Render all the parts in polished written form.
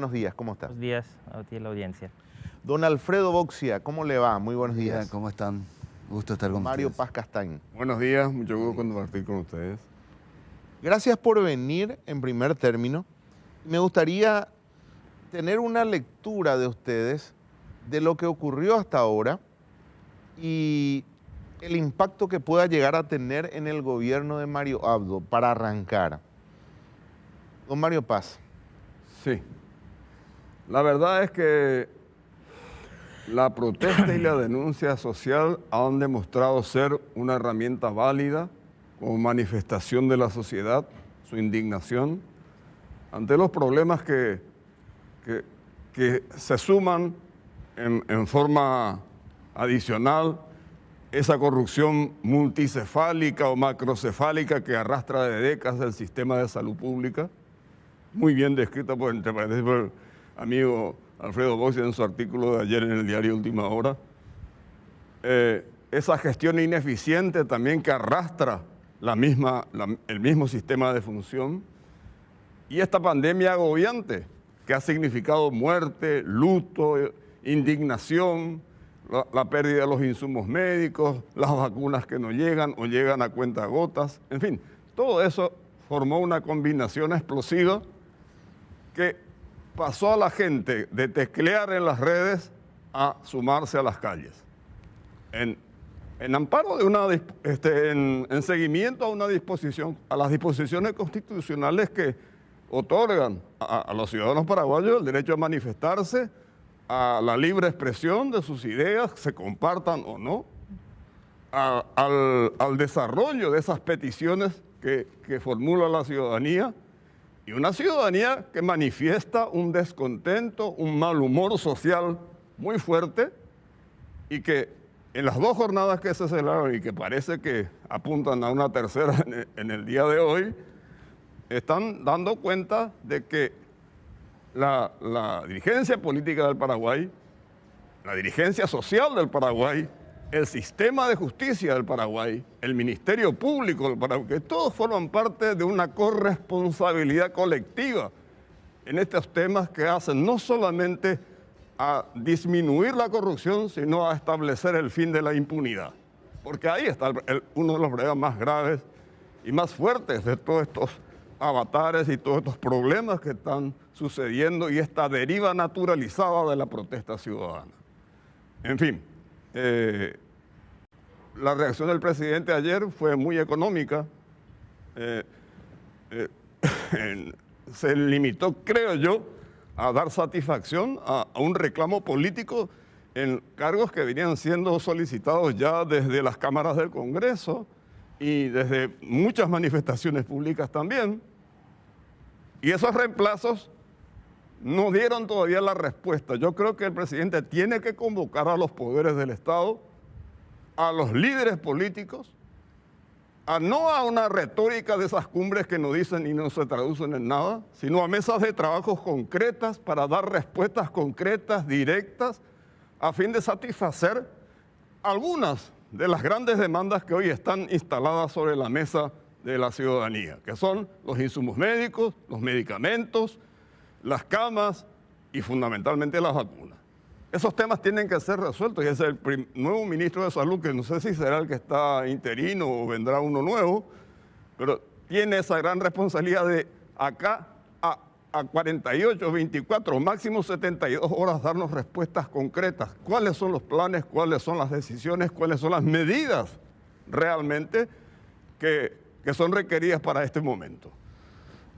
buenos días, ¿cómo está? Buenos días a ti y a la audiencia. Don Alfredo Boxia, ¿cómo le va? Muy buenos días. Bien, ¿cómo están? Gusto estar con Mario ustedes. Paz Castañ. Buenos días, mucho gusto compartir con ustedes. Gracias por venir en primer término. Me gustaría tener una lectura de ustedes de lo que ocurrió hasta ahora y el impacto que pueda llegar a tener en el gobierno de Mario Abdo para arrancar. Don Mario Paz. Sí, la verdad es que la protesta y la denuncia social han demostrado ser una herramienta válida como manifestación de la sociedad, su indignación ante los problemas que se suman en forma adicional, esa corrupción multicefálica o macrocefálica que arrastra de décadas el sistema de salud pública, muy bien descrita por el amigo Alfredo Boxia en su artículo de ayer en el diario Última Hora. Esa gestión ineficiente también que arrastra el mismo sistema de función, y esta pandemia agobiante que ha significado muerte, luto, indignación, la pérdida de los insumos médicos, las vacunas que no llegan o llegan a cuentagotas, en fin, todo eso formó una combinación explosiva que pasó a la gente de teclear en las redes a sumarse a las calles. En amparo de en seguimiento a una disposición, a las disposiciones constitucionales que otorgan a los ciudadanos paraguayos el derecho a manifestarse, a la libre expresión de sus ideas, se compartan o no, al desarrollo de esas peticiones que formula la ciudadanía, y una ciudadanía que manifiesta un descontento, un mal humor social muy fuerte, y que en las dos jornadas que se celebraron y que parece que apuntan a una tercera en el día de hoy, están dando cuenta de que la dirigencia política del Paraguay, la dirigencia social del Paraguay, el sistema de justicia del Paraguay, el Ministerio Público del Paraguay, que todos forman parte de una corresponsabilidad colectiva en estos temas que hacen no solamente a disminuir la corrupción, sino a establecer el fin de la impunidad. Porque ahí está uno de los problemas más graves y más fuertes de todos estos avatares y todos estos problemas que están sucediendo y esta deriva naturalizada de la protesta ciudadana. En fin, la reacción del presidente ayer fue muy económica. Se limitó, creo yo, a dar satisfacción a un reclamo político en cargos que venían siendo solicitados ya desde las cámaras del Congreso y desde muchas manifestaciones públicas también. Y esos reemplazos no dieron todavía la respuesta. Yo creo que el presidente tiene que convocar a los poderes del Estado, a los líderes políticos, no a una retórica de esas cumbres que no dicen y no se traducen en nada, sino a mesas de trabajos concretas para dar respuestas concretas, directas, a fin de satisfacer algunas de las grandes demandas que hoy están instaladas sobre la mesa de la ciudadanía, que son los insumos médicos, los medicamentos, las camas y fundamentalmente las vacunas. Esos temas tienen que ser resueltos y es el nuevo ministro de Salud, que no sé si será el que está interino o vendrá uno nuevo, pero tiene esa gran responsabilidad de acá a 48, 24, máximo 72 horas darnos respuestas concretas. ¿Cuáles son los planes? ¿Cuáles son las decisiones? ¿Cuáles son las medidas realmente que son requeridas para este momento?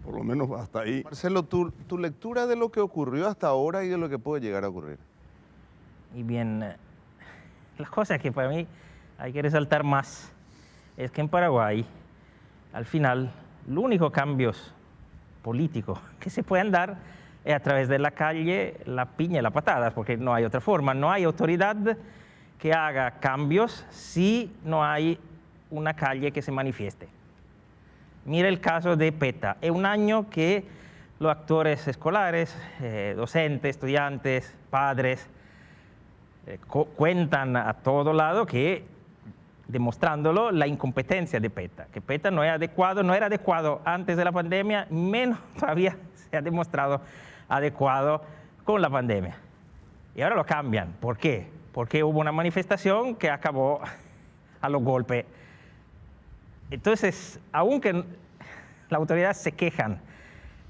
Por lo menos hasta ahí. Marcelo, tu lectura de lo que ocurrió hasta ahora y de lo que puede llegar a ocurrir. Y bien, las cosas que para mí hay que resaltar más es que en Paraguay, al final, los únicos cambios políticos que se pueden dar es a través de la calle, la piña y la patada, porque no hay otra forma. No hay autoridad que haga cambios si no hay una calle que se manifieste. Mira el caso de PETA. Es un año que los actores escolares, docentes, estudiantes, padres, cuentan a todo lado que, demostrándolo, la incompetencia de PETA, que PETA no era adecuado antes de la pandemia, menos todavía se ha demostrado adecuado con la pandemia. Y ahora lo cambian. ¿Por qué? Porque hubo una manifestación que acabó a los golpes. Entonces, aunque las autoridades se quejan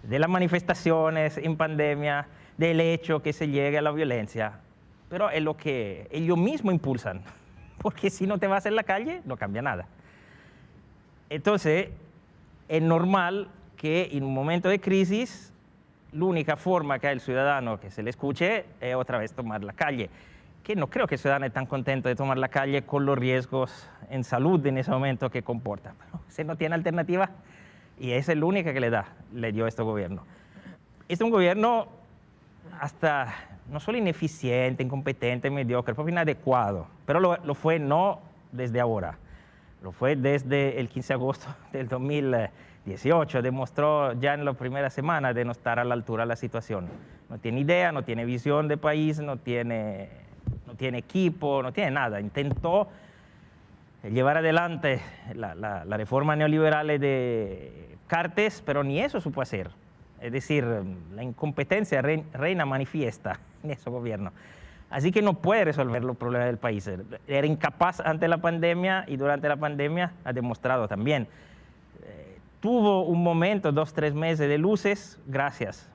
de las manifestaciones en pandemia, del hecho que se llegue a la violencia, pero es lo que ellos mismos impulsan, porque si no te vas en la calle, no cambia nada. Entonces, es normal que en un momento de crisis, la única forma que hay el ciudadano que se le escuche es otra vez tomar la calle. Que no creo que el ciudadano esté tan contento de tomar la calle con los riesgos en salud en ese momento que comporta. Pero si no tiene alternativa, y esa es la única que le dio este gobierno. Este es un gobierno hasta no solo ineficiente, incompetente, mediocre, fue inadecuado, pero lo fue no desde ahora, lo fue desde el 15 de agosto del 2018, demostró ya en la primera semana de no estar a la altura de la situación. No tiene idea, no tiene visión de país, no tiene equipo, no tiene nada. Intentó llevar adelante la reforma neoliberal de Cartes, pero ni eso supo hacer. Es decir, la incompetencia reina manifiesta en ese gobierno. Así que no puede resolver los problemas del país. Era incapaz ante la pandemia y durante la pandemia ha demostrado también. Tuvo un momento, 2-3 meses de luces, gracias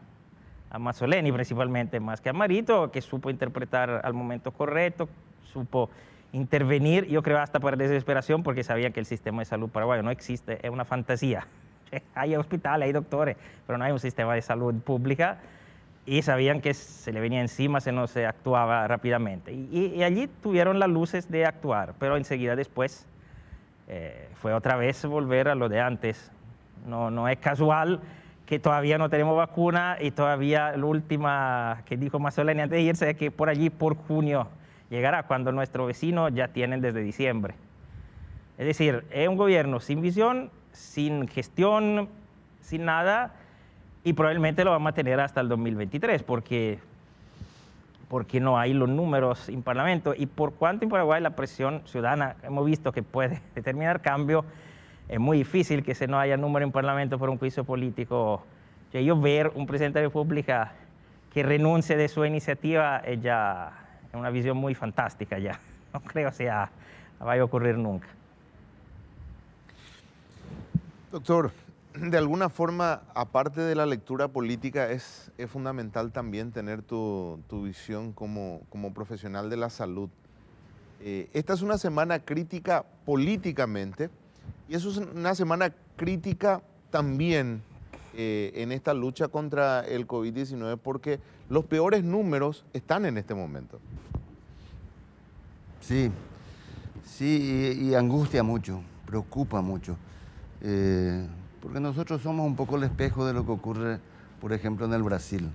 a Mazzoleni principalmente, más que a Marito, que supo interpretar al momento correcto, supo intervenir, yo creo hasta por desesperación, porque sabía que el sistema de salud paraguayo no existe, es una fantasía. Hay hospitales, hay doctores, pero no hay un sistema de salud pública, y sabían que se le venía encima si no se actuaba rápidamente. Y allí tuvieron las luces de actuar, pero enseguida después fue otra vez volver a lo de antes. No es casual que todavía no tenemos vacuna y todavía la última que dijo Mazzoleni antes de irse es que por allí, por junio, llegará, cuando nuestros vecinos ya tienen desde diciembre. Es decir, es un gobierno sin visión, sin gestión, sin nada, y probablemente lo vamos a tener hasta el 2023, porque no hay los números en Parlamento. Y por cuanto en Paraguay la presión ciudadana hemos visto que puede determinar cambio, es muy difícil que se no haya número en Parlamento por un juicio político. Yo ver un presidente de la República que renuncie de su iniciativa es ya una visión muy fantástica ya. No creo que vaya a ocurrir nunca. Doctor, de alguna forma, aparte de la lectura política, es fundamental también tener tu visión como profesional de la salud. Esta es una semana crítica políticamente, y eso es una semana crítica también en esta lucha contra el COVID-19, porque los peores números están en este momento. Sí, y angustia mucho, preocupa mucho. Porque nosotros somos un poco el espejo de lo que ocurre, por ejemplo, en el Brasil.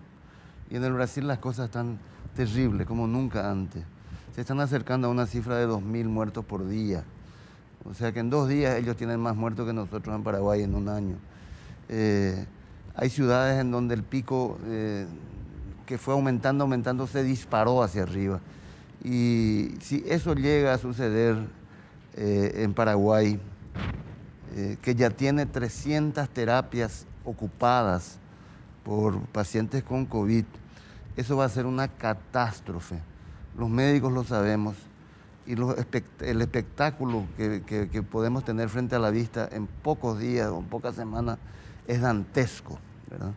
Y en el Brasil las cosas están terribles, como nunca antes. Se están acercando a una cifra de 2.000 muertos por día. O sea que en 2 días ellos tienen más muertos que nosotros en Paraguay en un año. Hay ciudades en donde el pico que fue aumentando, se disparó hacia arriba. Y si eso llega a suceder en Paraguay, que ya tiene 300 terapias ocupadas por pacientes con COVID, eso va a ser una catástrofe. Los médicos lo sabemos, y el espectáculo que podemos tener frente a la vista en pocos días o en pocas semanas es dantesco, ¿verdad?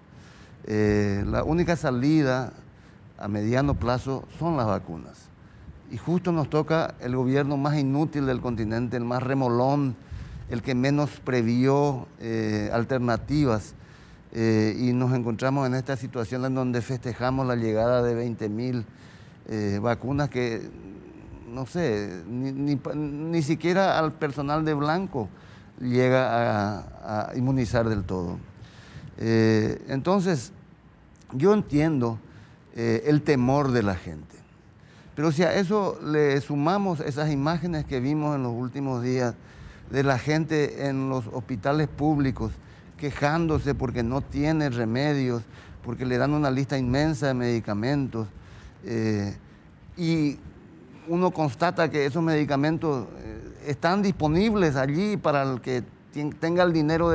La única salida a mediano plazo son las vacunas. Y justo nos toca el gobierno más inútil del continente, el más remolón, el que menos previó alternativas, y nos encontramos en esta situación en donde festejamos la llegada de 20.000 vacunas que, no sé, ni siquiera al personal de blanco llega a inmunizar del todo. Entonces, yo entiendo el temor de la gente, pero si a eso le sumamos esas imágenes que vimos en los últimos días de la gente en los hospitales públicos quejándose porque no tiene remedios, porque le dan una lista inmensa de medicamentos, y uno constata que esos medicamentos están disponibles allí para el que tenga el dinero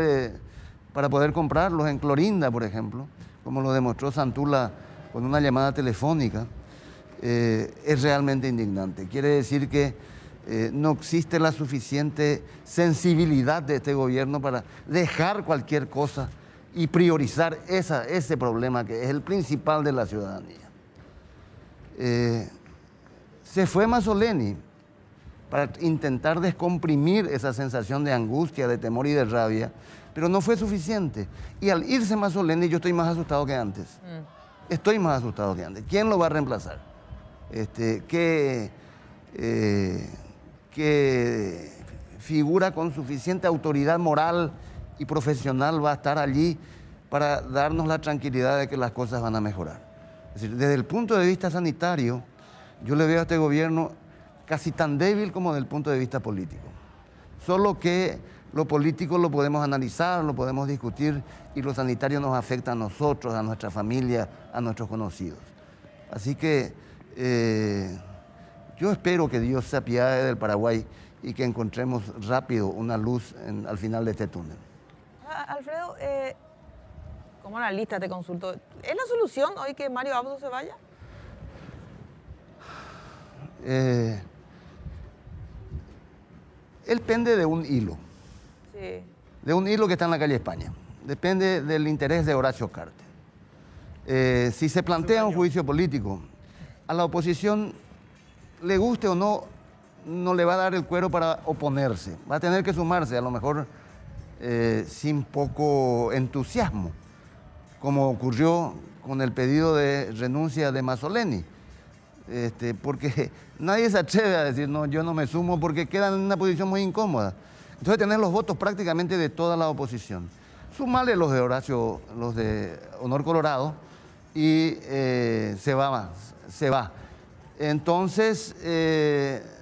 para poder comprarlos, en Clorinda, por ejemplo, como lo demostró Santula con una llamada telefónica, es realmente indignante. Quiere decir que no existe la suficiente sensibilidad de este gobierno para dejar cualquier cosa y priorizar ese problema que es el principal de la ciudadanía. Se fue Mazzoleni para intentar descomprimir esa sensación de angustia, de temor y de rabia, pero no fue suficiente. Y al irse Mazzoleni yo estoy más asustado que antes. Estoy más asustado que antes. ¿Quién lo va a reemplazar? ¿Qué figura con suficiente autoridad moral y profesional va a estar allí para darnos la tranquilidad de que las cosas van a mejorar? Es decir, desde el punto de vista sanitario, yo le veo a este gobierno casi tan débil como desde el punto de vista político. Solo que lo político lo podemos analizar, lo podemos discutir, y lo sanitario nos afecta a nosotros, a nuestra familia, a nuestros conocidos. Así que yo espero que Dios se apiade del Paraguay y que encontremos rápido una luz al final de este túnel. Alfredo, como analista te consulto, ¿es la solución hoy que Mario Abdo se vaya? Él pende de un hilo. Sí. De un hilo que está en la calle España. Depende del interés de Horacio Cartes. Si se plantea un juicio político, a la oposición, le guste o no, no le va a dar el cuero para oponerse. Va a tener que sumarse, a lo mejor sin poco entusiasmo, como ocurrió con el pedido de renuncia de Mazzoleni. Porque nadie se atreve a decir, no, yo no me sumo, porque quedan en una posición muy incómoda. Entonces, tener los votos prácticamente de toda la oposición. Sumarle los de Horacio, los de Honor Colorado, y se va. Entonces,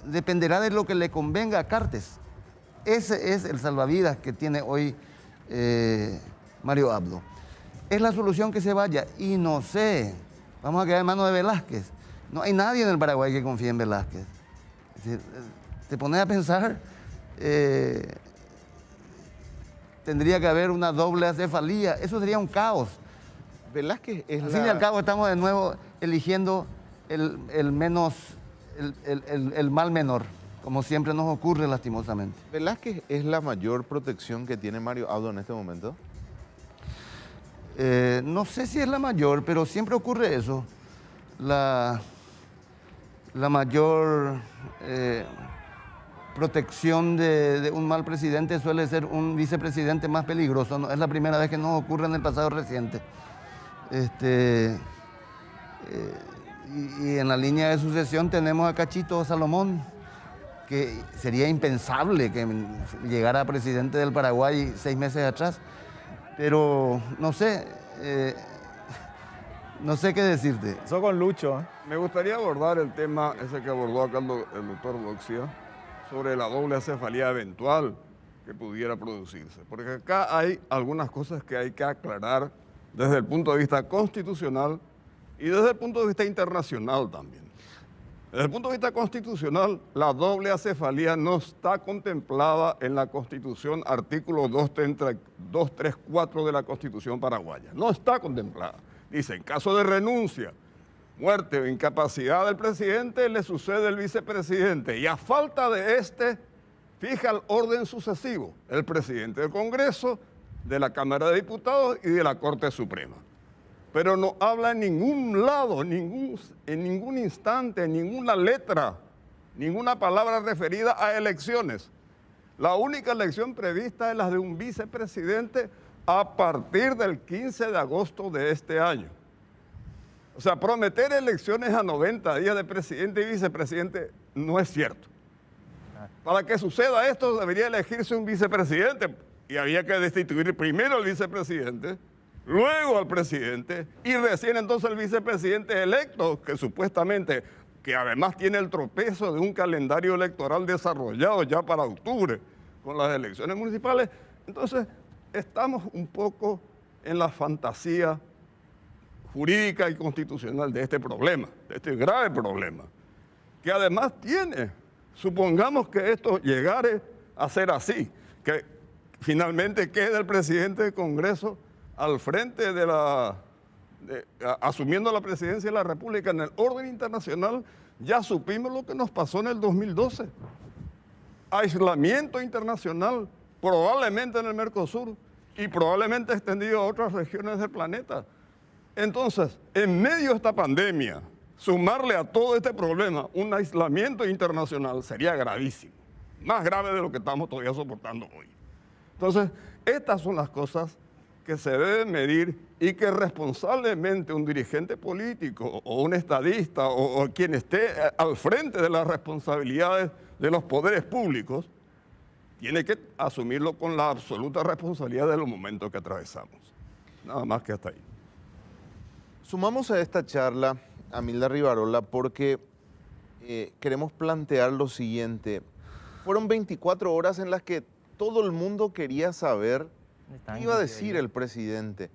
dependerá de lo que le convenga a Cartes. Ese es el salvavidas que tiene hoy Mario Abdo. Es la solución que se vaya, y no sé, vamos a quedar en manos de Velázquez. No hay nadie en el Paraguay que confíe en Velázquez. Es decir, te pones a pensar, tendría que haber una doble acefalía. Eso sería un caos. Velázquez es Al fin y al cabo estamos de nuevo eligiendo el mal menor, como siempre nos ocurre lastimosamente. ¿Velázquez es la mayor protección que tiene Mario Abdo en este momento? No sé si es la mayor, pero siempre ocurre eso. La mayor protección de un mal presidente suele ser un vicepresidente más peligroso. No es la primera vez que nos ocurre en el pasado reciente. Y en la línea de sucesión tenemos a Cachito Salomón, que sería impensable que llegara a presidente del Paraguay 6 meses atrás. Pero no sé, no sé qué decirte. Eso con Lucho. Me gustaría abordar el tema ese que abordó acá el doctor Boxia, sobre la doble acefalía eventual que pudiera producirse. Porque acá hay algunas cosas que hay que aclarar desde el punto de vista constitucional y desde el punto de vista internacional también. Desde el punto de vista constitucional, la doble acefalía no está contemplada en la Constitución, artículo 234 de la Constitución paraguaya. No está contemplada. Dice, en caso de renuncia, muerte o incapacidad del presidente, le sucede el vicepresidente. Y a falta de este, fija el orden sucesivo, el presidente del Congreso, de la Cámara de Diputados y de la Corte Suprema. Pero no habla en ningún lado, en ningún instante, en ninguna letra, ninguna palabra referida a elecciones. La única elección prevista es la de un vicepresidente a partir del 15 de agosto de este año. O sea, prometer elecciones a 90 días de presidente y vicepresidente no es cierto. Para que suceda esto debería elegirse un vicepresidente y había que destituir primero al vicepresidente, luego al presidente y recién entonces el vicepresidente electo, que supuestamente, que además tiene el tropezo de un calendario electoral desarrollado ya para octubre con las elecciones municipales. Entonces, estamos un poco en la fantasía jurídica y constitucional de este problema, de este grave problema, que además tiene, supongamos que esto llegare a ser así, que finalmente quede el presidente del Congreso al frente de la asumiendo la presidencia de la República en el orden internacional, ya supimos lo que nos pasó en el 2012. Aislamiento internacional, probablemente en el Mercosur y probablemente extendido a otras regiones del planeta. Entonces, en medio de esta pandemia, sumarle a todo este problema un aislamiento internacional sería gravísimo, más grave de lo que estamos todavía soportando hoy. Entonces, estas son las cosas que se deben medir y que responsablemente un dirigente político o un estadista o quien esté al frente de las responsabilidades de los poderes públicos tiene que asumirlo con la absoluta responsabilidad de los momentos que atravesamos. Nada más que hasta ahí. Sumamos a esta charla a Milda Rivarola porque queremos plantear lo siguiente. Fueron 24 horas en las que todo el mundo quería saber qué iba a decir el presidente.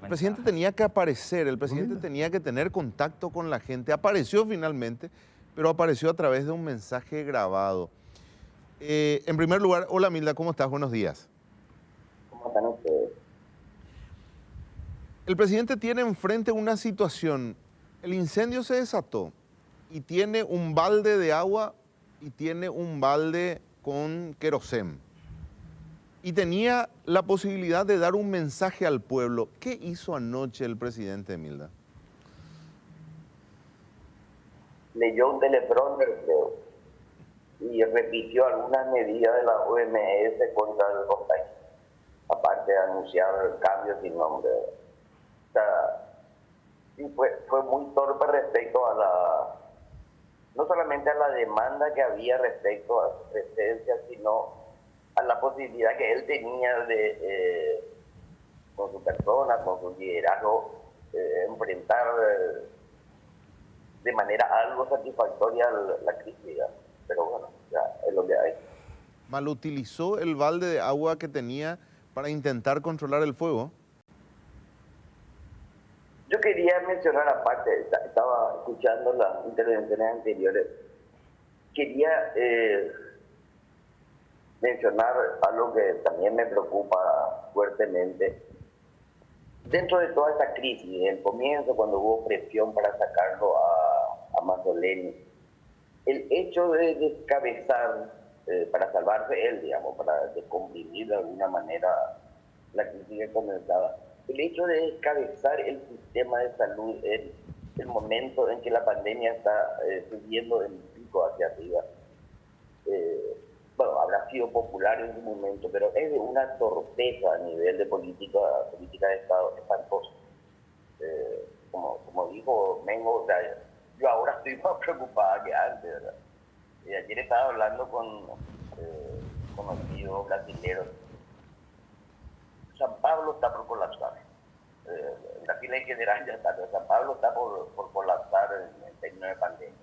El presidente tenía que aparecer, el presidente tenía que tener contacto con la gente. Apareció finalmente, pero apareció a través de un mensaje grabado. En primer lugar, hola Milda, ¿cómo estás? Buenos días. ¿Cómo están ustedes? El presidente tiene enfrente una situación. El incendio se desató y tiene un balde de agua y tiene un balde con querosén. Y tenía la posibilidad de dar un mensaje al pueblo. ¿Qué hizo anoche el presidente, Milda? Leyó un teleprompter, creo, y repitió algunas medidas de la OMS contra el contagio, aparte de anunciar cambios sin nombre. O sea, sí, fue muy torpe respecto a no solamente a la demanda que había respecto a su presencia, sino a la posibilidad que él tenía de, con su persona, con su liderazgo, enfrentar de manera algo satisfactoria la crisis. Pero bueno, ya es lo que hay. ¿Mal utilizó el balde de agua que tenía para intentar controlar el fuego? Yo quería mencionar, aparte, estaba escuchando las intervenciones anteriores, quería mencionar algo que también me preocupa fuertemente. Dentro de toda esta crisis, en el comienzo, cuando hubo presión para sacarlo a Mazzoleni, el hecho de descabezar, para salvarse él, digamos, para descomprimir de alguna manera la crisis que comenzaba, el hecho de descabezar el sistema de salud en el momento en que la pandemia está subiendo el pico hacia arriba, bueno, habrá sido popular en su momento, pero es de una torpeza a nivel de política de Estado espantosa. Como dijo Mengo, o sea, yo ahora estoy más preocupada que antes, ¿verdad? Y ayer estaba hablando con conocidos brasileños. San Pablo está por colapsar. Brasil en general ya está, pero San Pablo está por colapsar en términos de pandemia.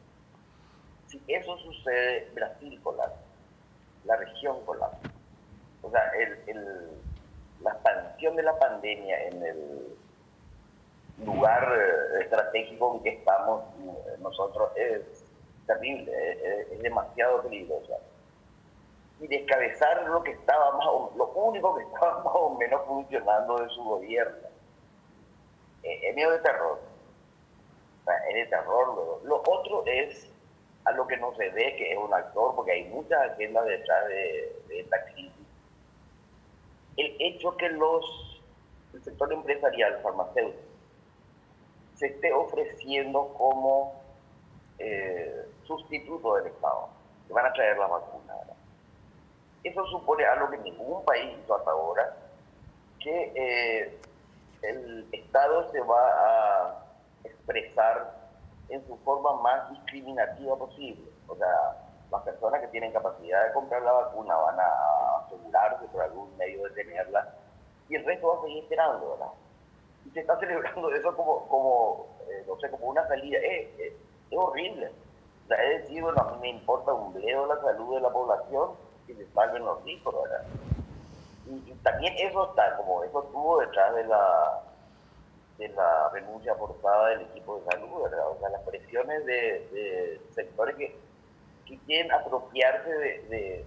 Si eso sucede, Brasil colapsa, la región colapsa. O sea, la expansión de la pandemia en el lugar estratégico en que estamos nosotros es terrible, es demasiado peligrosa. Y descabezar lo único que estaba más o menos funcionando de su gobierno. Es miedo de terror. O sea, es de terror. Lo otro es a lo que no se ve que es un actor, porque hay muchas agendas detrás de esta crisis. El hecho que el sector empresarial, farmacéutico, se esté ofreciendo como sustituto del Estado, que van a traer la vacuna. Eso supone algo que ningún país hizo hasta ahora, que el Estado se va a expresar en su forma más discriminativa posible. O sea, las personas que tienen capacidad de comprar la vacuna van a asegurarse por algún medio de tenerla, y el resto va a seguir esperando, ¿verdad? Y se está celebrando eso como una salida. Es horrible. O sea, es decir, bueno, a mí me importa un bledo la salud de la población y se salven los ricos, ¿verdad? Y también eso estuvo detrás de la renuncia forzada del equipo de salud, ¿verdad? O sea, las presiones de sectores que quieren apropiarse de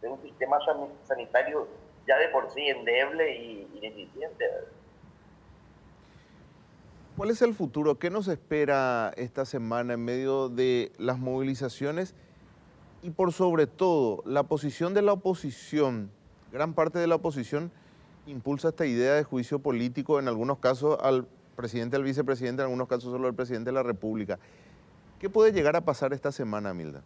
un sistema sanitario ya de por sí endeble y ineficiente, ¿verdad? ¿Cuál es el futuro? ¿Qué nos espera esta semana en medio de las movilizaciones? Y por sobre todo, la posición de la oposición, gran parte de la oposición impulsa esta idea de juicio político, en algunos casos al presidente, al vicepresidente, en algunos casos solo al presidente de la República. ¿Qué puede llegar a pasar esta semana, Milda?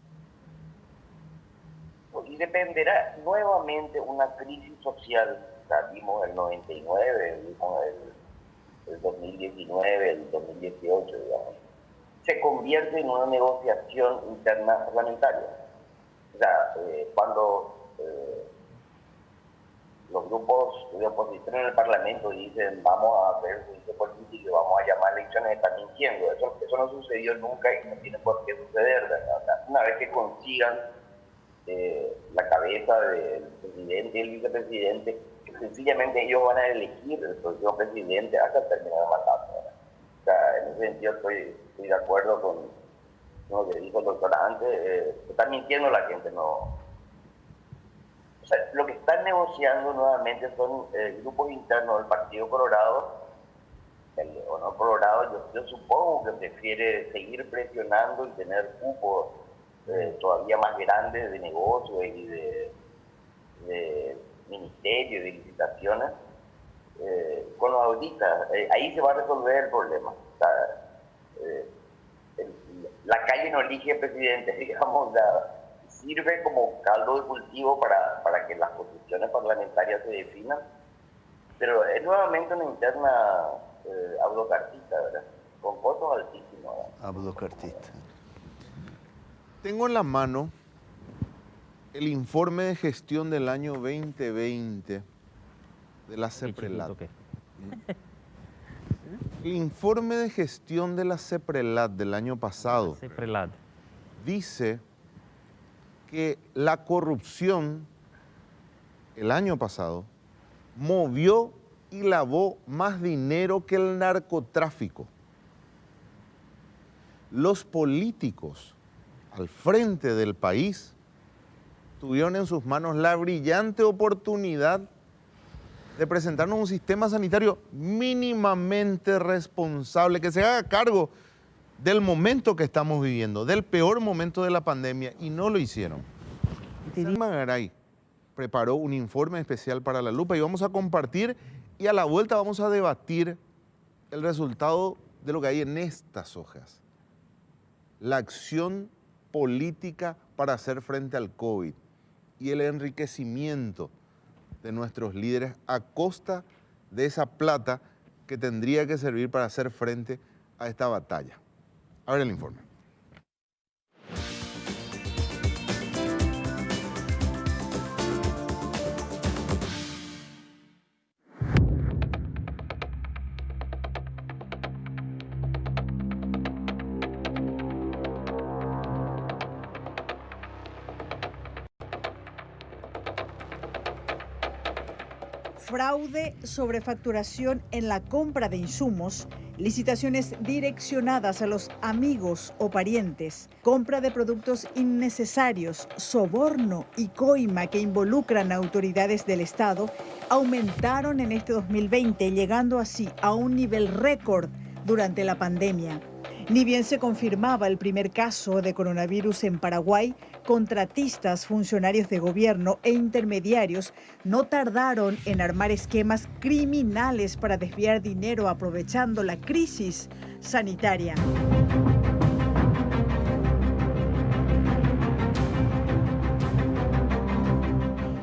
Y dependerá nuevamente una crisis social. O sea, vimos el 99, vimos el 2019, el 2018, digamos. Se convierte en una negociación interna parlamentaria. O sea, cuando los grupos de oposición en el Parlamento dicen vamos a hacer juicio político y vamos a llamar elecciones, están mintiendo. Eso no sucedió nunca y no tiene por qué suceder, ¿verdad? O sea, una vez que consigan la cabeza del presidente y el vicepresidente, sencillamente ellos van a elegir el próximo presidente hasta el término de mandato, ¿verdad? O sea, en ese sentido estoy de acuerdo con lo que dijo el doctor antes. Está mintiendo la gente, no. O sea, lo que están negociando nuevamente son grupos internos del Partido Colorado, el Honor Colorado. Yo supongo que prefiere seguir presionando y tener cupos todavía más grandes de negocios y de ministerios, de licitaciones, con los auditas. Ahí se va a resolver el problema. O sea, la calle no elige presidente, digamos, sirve como caldo de cultivo para que las posiciones parlamentarias se definan, pero es nuevamente una interna abdocartista, ¿verdad? Con costos altísimos, ¿verdad? Abdocartista. Tengo en la mano el informe de gestión del año 2020 de la CEPRELAT. El informe de gestión de la CEPRELAT del año pasado CEPRELAT dice que la corrupción el año pasado movió y lavó más dinero que el narcotráfico. Los políticos al frente del país tuvieron en sus manos la brillante oportunidad de presentarnos un sistema sanitario mínimamente responsable, que se haga cargo del momento que estamos viviendo, del peor momento de la pandemia, y no lo hicieron. Salma Garay preparó un informe especial para La Lupa y vamos a compartir, y a la vuelta vamos a debatir el resultado de lo que hay en estas hojas. La acción política para hacer frente al COVID y el enriquecimiento de nuestros líderes a costa de esa plata que tendría que servir para hacer frente a esta batalla. A ver el informe. Fraude, sobrefacturación en la compra de insumos, licitaciones direccionadas a los amigos o parientes, compra de productos innecesarios, soborno y coima que involucran a autoridades del Estado aumentaron en este 2020, llegando así a un nivel récord durante la pandemia. Ni bien se confirmaba el primer caso de coronavirus en Paraguay, contratistas, funcionarios de gobierno e intermediarios no tardaron en armar esquemas criminales para desviar dinero aprovechando la crisis sanitaria.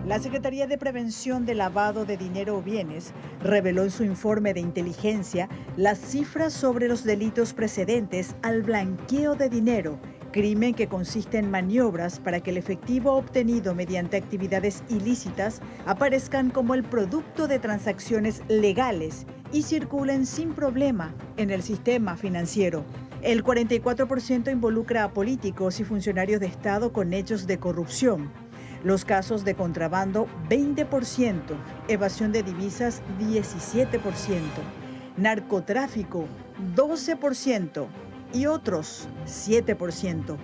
La Secretaría de Prevención de Lavado de Dinero o Bienes reveló en su informe de inteligencia las cifras sobre los delitos precedentes al blanqueo de dinero, crimen que consiste en maniobras para que el efectivo obtenido mediante actividades ilícitas aparezcan como el producto de transacciones legales y circulen sin problema en el sistema financiero. El 44% involucra a políticos y funcionarios de Estado con hechos de corrupción. Los casos de contrabando, 20%, evasión de divisas, 17%, narcotráfico, 12% y otros, 7%.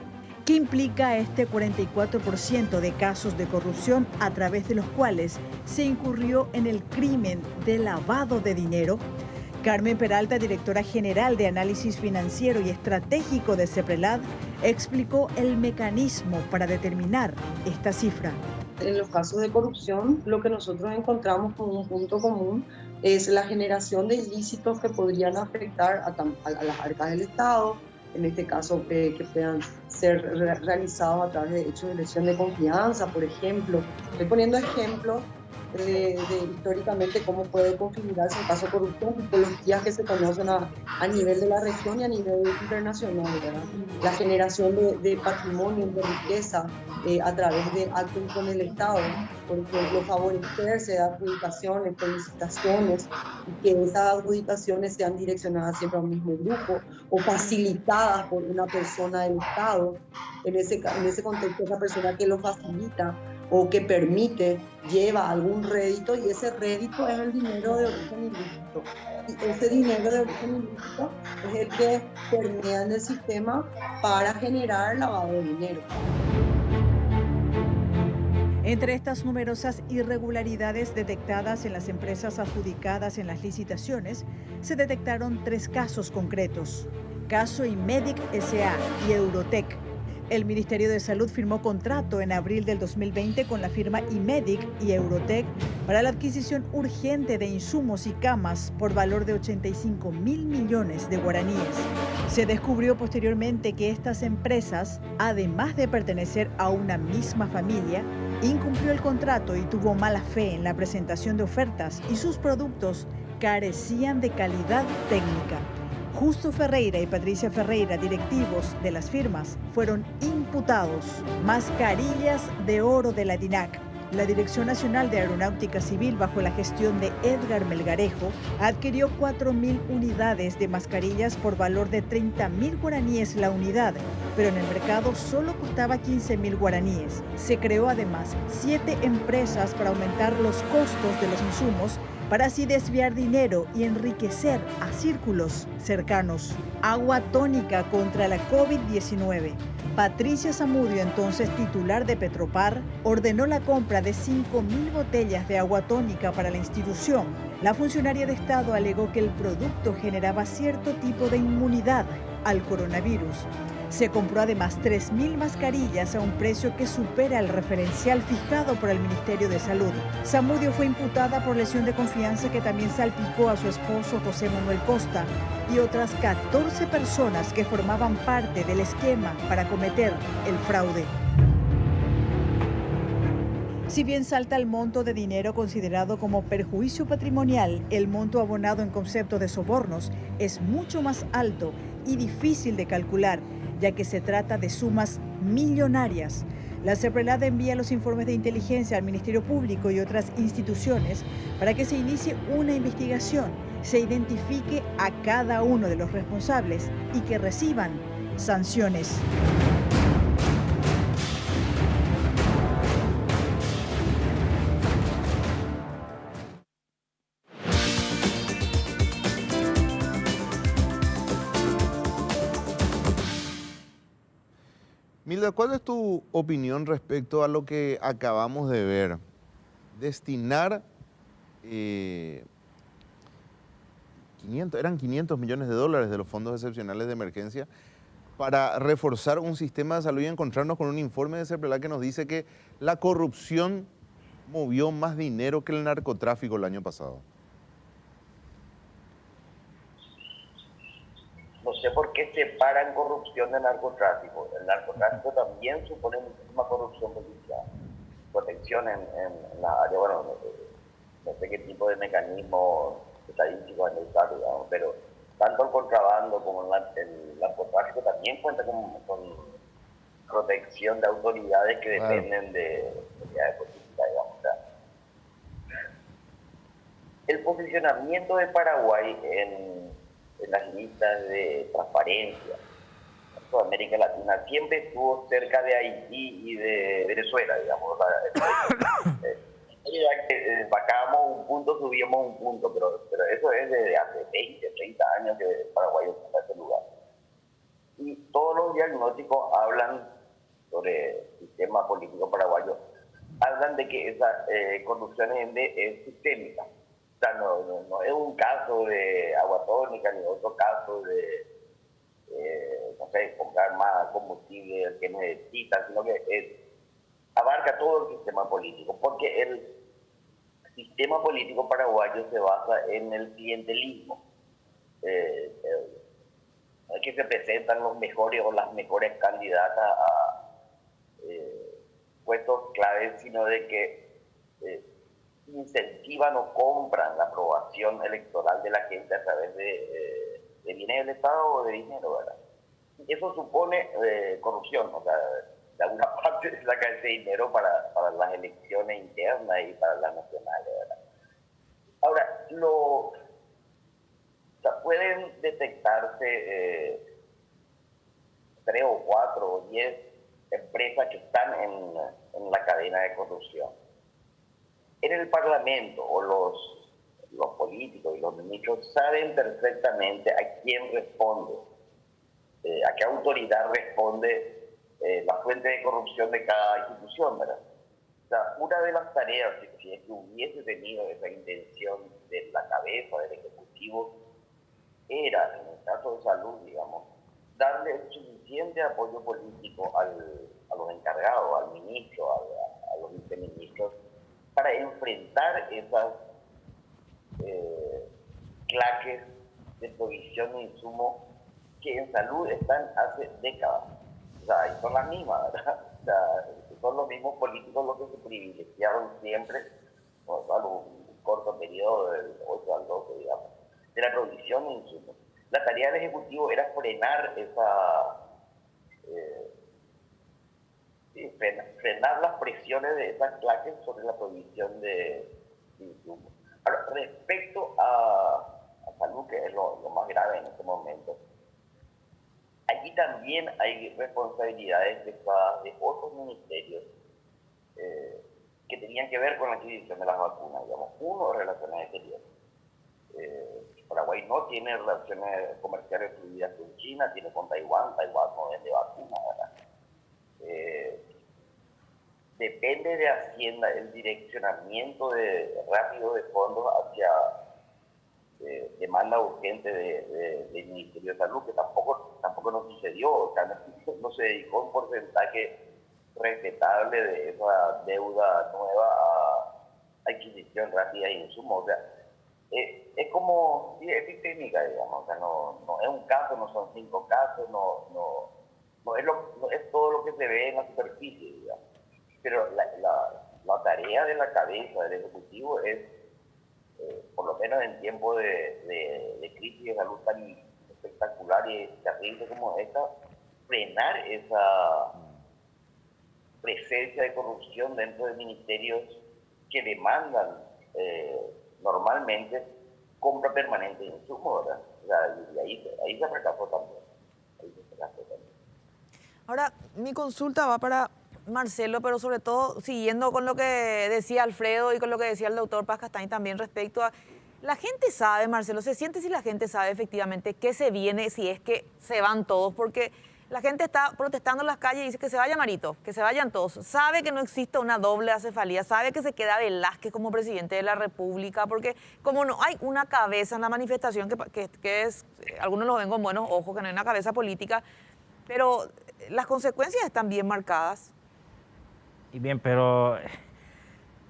¿Qué implica este 44% de casos de corrupción a través de los cuales se incurrió en el crimen de lavado de dinero? Carmen Peralta, directora general de Análisis Financiero y Estratégico de CEPRELAD, explicó el mecanismo para determinar esta cifra. En los casos de corrupción, lo que nosotros encontramos como un punto común es la generación de ilícitos que podrían afectar a las arcas del Estado, en este caso que puedan ser realizados a través de hechos de lesión de confianza, por ejemplo. Estoy poniendo ejemplos de históricamente cómo puede configurarse el caso de corrupción, tipologías que se conocen a nivel de la región y a nivel internacional, ¿verdad? La generación de patrimonio, de riqueza a través de actos con el Estado, por ejemplo, favorecerse de adjudicaciones, de licitaciones, y que esas adjudicaciones sean direccionadas siempre a un mismo grupo o facilitadas por una persona del Estado. En ese contexto, esa persona que lo facilita o que permite, lleva algún rédito, y ese rédito es el dinero de origen ilícito. Y ese dinero de origen ilícito es el que permea en el sistema para generar lavado de dinero. Entre estas numerosas irregularidades detectadas en las empresas adjudicadas en las licitaciones, se detectaron 3 casos concretos. Caso Imedic S.A. y Eurotec. El Ministerio de Salud firmó contrato en abril del 2020 con la firma Imedic y Eurotec para la adquisición urgente de insumos y camas por valor de 85.000 millones de guaraníes. Se descubrió posteriormente que estas empresas, además de pertenecer a una misma familia, incumplió el contrato y tuvo mala fe en la presentación de ofertas, y sus productos carecían de calidad técnica. Justo Ferreira y Patricia Ferreira, directivos de las firmas, fueron imputados. Mascarillas de oro de la DINAC. La Dirección Nacional de Aeronáutica Civil, bajo la gestión de Edgar Melgarejo, adquirió 4.000 unidades de mascarillas por valor de 30.000 guaraníes la unidad, pero en el mercado solo costaba 15.000 guaraníes. Se creó además 7 empresas para aumentar los costos de los insumos, para así desviar dinero y enriquecer a círculos cercanos. Agua tónica contra la COVID-19. Patricia Zamudio, entonces titular de Petropar, ordenó la compra de 5.000 botellas de agua tónica para la institución. La funcionaria de Estado alegó que el producto generaba cierto tipo de inmunidad al coronavirus. Se compró además 3.000 mascarillas a un precio que supera el referencial fijado por el Ministerio de Salud. Zamudio fue imputada por lesión de confianza, que también salpicó a su esposo José Manuel Costa y otras 14 personas que formaban parte del esquema para cometer el fraude. Si bien salta el monto de dinero considerado como perjuicio patrimonial, el monto abonado en concepto de sobornos es mucho más alto y difícil de calcular, ya que se trata de sumas millonarias. La CEPRELAD envía los informes de inteligencia al Ministerio Público y otras instituciones para que se inicie una investigación, se identifique a cada uno de los responsables y que reciban sanciones. Milda, ¿cuál es tu opinión respecto a lo que acabamos de ver? Destinar eran 500 millones de dólares de los fondos excepcionales de emergencia para reforzar un sistema de salud, y encontrarnos con un informe de CEPRELAD que nos dice que la corrupción movió más dinero que el narcotráfico el año pasado. No sé por qué separan corrupción de narcotráfico. El narcotráfico también supone muchísima corrupción policial. Protección en la área, bueno, no sé qué tipo de mecanismo estadístico es necesario, digamos, pero tanto el contrabando como el narcotráfico también cuenta con protección de autoridades que dependen de autoridades políticas, digamos. O sea, el posicionamiento de Paraguay en las listas de transparencia en toda América Latina siempre estuvo cerca de Haití y de Venezuela, digamos. Bajábamos un punto, subíamos un punto, pero eso es desde hace 20, 30 años que Paraguay ocupa ese lugar. Y todos los diagnósticos hablan sobre el sistema político paraguayo, hablan de que esa corrupción es sistémica. O sea, no es un caso de agua tónica ni otro caso de, no sé, comprar más combustible que necesita, sino que abarca todo el sistema político, porque el sistema político paraguayo se basa en el clientelismo. No es que se presentan los mejores o las mejores candidatas a puestos claves, sino de que incentivan o compran la aprobación electoral de la gente a través de bienes del Estado o de dinero, ¿verdad? Eso supone corrupción, o sea, de alguna parte se saca ese dinero para las elecciones internas y para las nacionales, ¿verdad? Ahora, o sea, pueden detectarse 3 o 4 o 10 empresas que están en la cadena de corrupción. En el Parlamento o los políticos y los ministros saben perfectamente a quién responde, a qué autoridad responde la fuente de corrupción de cada institución, ¿verdad? O sea, una de las tareas, si es que hubiese tenido esa intención de la cabeza del Ejecutivo, era, en el caso de salud, digamos, darle suficiente apoyo político a los encargados, al ministro, a los viceministros, para enfrentar esas claques de provisión de insumos que en salud están hace décadas. O sea, y son las mismas, ¿verdad? O sea, son los mismos políticos los que se privilegiaron siempre, a un corto periodo del 8 al 12, digamos, de la provisión de insumos. La tarea del Ejecutivo era frenar frenar las presiones de esas clases sobre la provisión de insumos. Ahora, respecto a salud, que es lo más grave en este momento, allí también hay responsabilidades de otros ministerios que tenían que ver con la adquisición de las vacunas, digamos. Uno, relaciones exteriores. Paraguay no tiene relaciones comerciales fluidas con China, tiene con Taiwán no vende vacunas, ¿verdad? Depende de Hacienda el direccionamiento rápido de fondos hacia demanda urgente del Ministerio de Salud, que tampoco nos sucedió, o sea, no se dedicó un porcentaje respetable de esa deuda nueva a adquisición rápida de insumos. O sea, es como, es sistémica, digamos, o sea, no es un caso, no son 5 casos, no es todo lo que se ve en la superficie, digamos. Pero la tarea de la cabeza del Ejecutivo es, por lo menos en tiempos de crisis de salud tan espectacular y terrible como esta, frenar esa presencia de corrupción dentro de ministerios que demandan normalmente compra permanente de insumos, ¿verdad? O sea, y ahí se fracasó también. Ahora, mi consulta va para Marcelo, pero sobre todo siguiendo con lo que decía Alfredo y con lo que decía el doctor Paz Castaño también respecto a... La gente sabe, Marcelo, se siente si la gente sabe efectivamente qué se viene si es que se van todos, porque la gente está protestando en las calles y dice que se vaya Marito, que se vayan todos. Sabe que no existe una doble acefalía, sabe que se queda Velázquez como presidente de la República, porque como no hay una cabeza en la manifestación, que es, algunos lo ven con buenos ojos, que no hay una cabeza política, pero las consecuencias están bien marcadas. Y bien, pero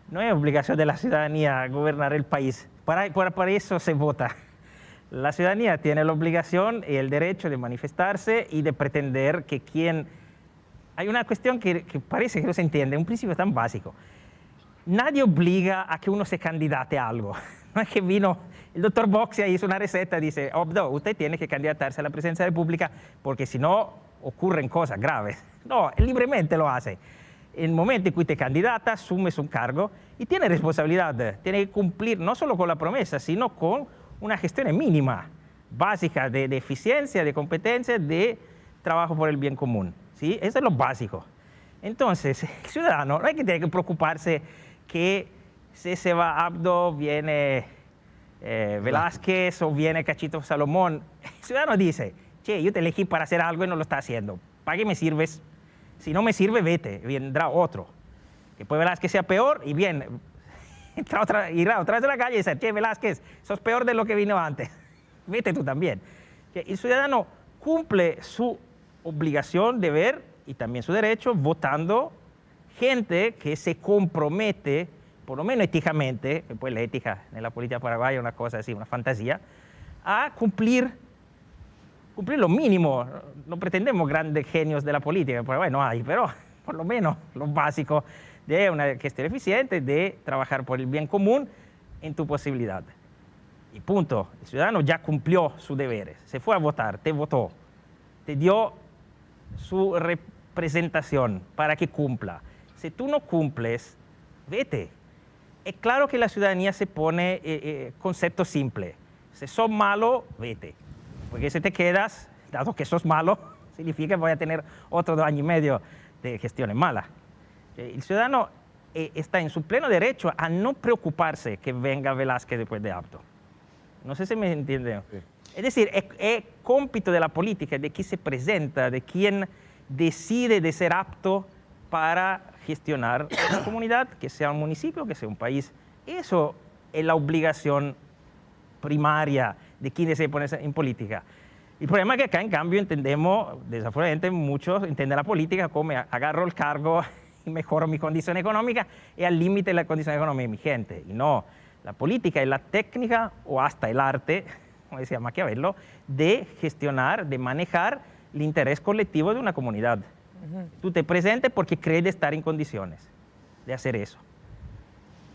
no es obligación de la ciudadanía gobernar el país. Para eso se vota. La ciudadanía tiene la obligación y el derecho de manifestarse y de pretender que quien... Hay una cuestión que parece que no se entiende, un principio tan básico. Nadie obliga a que uno se candidate a algo. No es que vino el doctor Boxia y hizo una receta y dice, no, usted tiene que candidatarse a la presidencia de la República porque si no ocurren cosas graves. No, él libremente lo hace. En el momento en que te candidata, asumes un cargo y tiene responsabilidad. Tiene que cumplir no solo con la promesa, sino con una gestión mínima, básica de eficiencia, de competencia, de trabajo por el bien común. ¿Sí? Eso es lo básico. Entonces, el ciudadano no hay que tener que preocuparse que si se va Abdo, viene Velázquez o viene Cachito Salomón. El ciudadano dice, che, yo te elegí para hacer algo y no lo está haciendo. ¿Para qué me sirves? Si no me sirve, vete, vendrá otro. Que puede Velázquez sea peor y bien, Ir otra vez a la calle y decir, che, Velázquez, sos peor de lo que vino antes. Vete tú también. El ciudadano cumple su obligación, deber y también su derecho votando gente que se compromete, por lo menos éticamente, pues la ética en la política paraguaya es una cosa así, una fantasía, a cumplir lo mínimo. No pretendemos grandes genios de la política, en Paraguay no hay, pero por lo menos lo básico de una gestión eficiente, de trabajar por el bien común en tu posibilidad. Y punto. El ciudadano ya cumplió sus deberes, se fue a votar, te votó, te dio su representación para que cumpla. Si tú no cumples, vete. Es claro que la ciudadanía se pone concepto simple. Si sos malo, vete. Porque si te quedas, dado que sos malo, significa que voy a tener otro 2 años y medio de gestiones malas. El ciudadano está en su pleno derecho a no preocuparse que venga Velázquez después de apto. No sé si me entienden. Sí. Es decir, es cómpito de la política, de quién se presenta, de quién decide de ser apto para gestionar una comunidad, que sea un municipio, que sea un país. Eso es la obligación primaria de quienes se ponen en política. El problema es que acá, en cambio, entendemos, desafortunadamente, muchos entienden la política como agarro el cargo y mejoro mi condición económica y al límite de la condición económica de mi gente. Y no, la política es la técnica o hasta el arte, como decía Maquiavelo, de gestionar, de manejar el interés colectivo de una comunidad. Tú te presentes porque crees de estar en condiciones de hacer eso.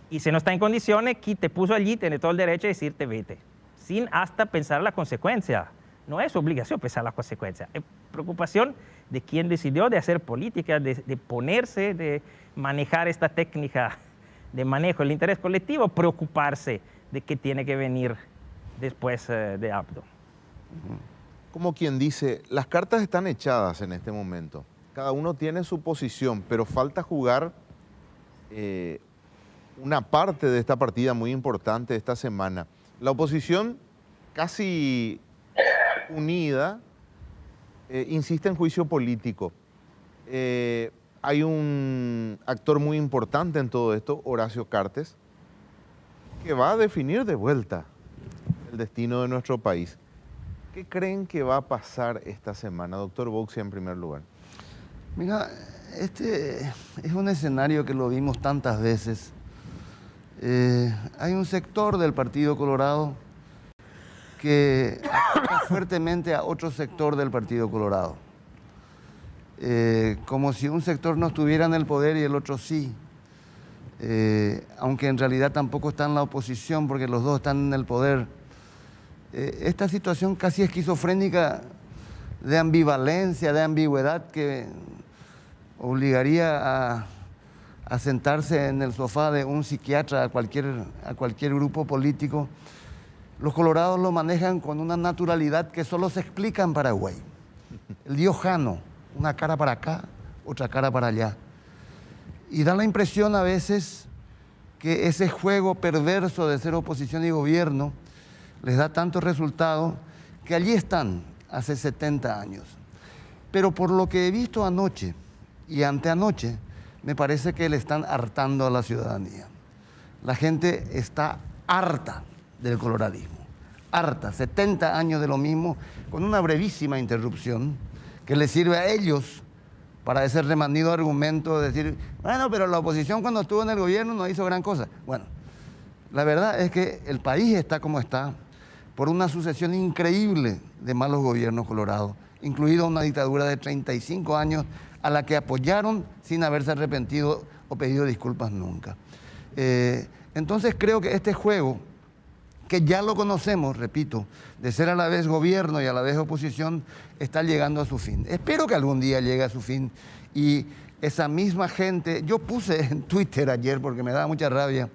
Y si no está en condiciones, quien te puso allí tiene todo el derecho de decirte vete, sin hasta pensar la consecuencia. No es obligación pensar la consecuencia, es preocupación de quien decidió de hacer política, de ponerse, de manejar esta técnica de manejo del interés colectivo, preocuparse de qué tiene que venir después de apto. Como quien dice, las cartas están echadas en este momento. Cada uno tiene su posición, pero falta jugar una parte de esta partida muy importante de esta semana. La oposición, casi unida, insiste en juicio político. Hay un actor muy importante en todo esto, Horacio Cartes, que va a definir de vuelta el destino de nuestro país. ¿Qué creen que va a pasar esta semana? Doctor Bauxia, en primer lugar. Mira, este es un escenario que lo vimos tantas veces. Hay un sector del Partido Colorado que ataca fuertemente a otro sector del Partido Colorado. Como si un sector no estuviera en el poder y el otro sí. Aunque en realidad tampoco está en la oposición porque los dos están en el poder. Esta situación casi esquizofrénica de ambivalencia, de ambigüedad que obligaría a sentarse en el sofá de un psiquiatra a cualquier grupo político. Los colorados lo manejan con una naturalidad que solo se explica en Paraguay. El dios Jano, una cara para acá, otra cara para allá. Y da la impresión a veces que ese juego perverso de ser oposición y gobierno les da tantos resultados que allí están hace 70 años. Pero por lo que he visto anoche y anteanoche, me parece que le están hartando a la ciudadanía. La gente está harta del coloradismo, harta, 70 años de lo mismo, con una brevísima interrupción que les sirve a ellos para ese remanido argumento de decir, bueno, pero la oposición cuando estuvo en el gobierno no hizo gran cosa. Bueno, la verdad es que el país está como está por una sucesión increíble de malos gobiernos colorados, incluida una dictadura de 35 años a la que apoyaron sin haberse arrepentido o pedido disculpas nunca. Entonces creo que este juego, que ya lo conocemos, repito, de ser a la vez gobierno y a la vez oposición, está llegando a su fin. Espero que algún día llegue a su fin y esa misma gente, yo puse en Twitter ayer porque me daba mucha rabia,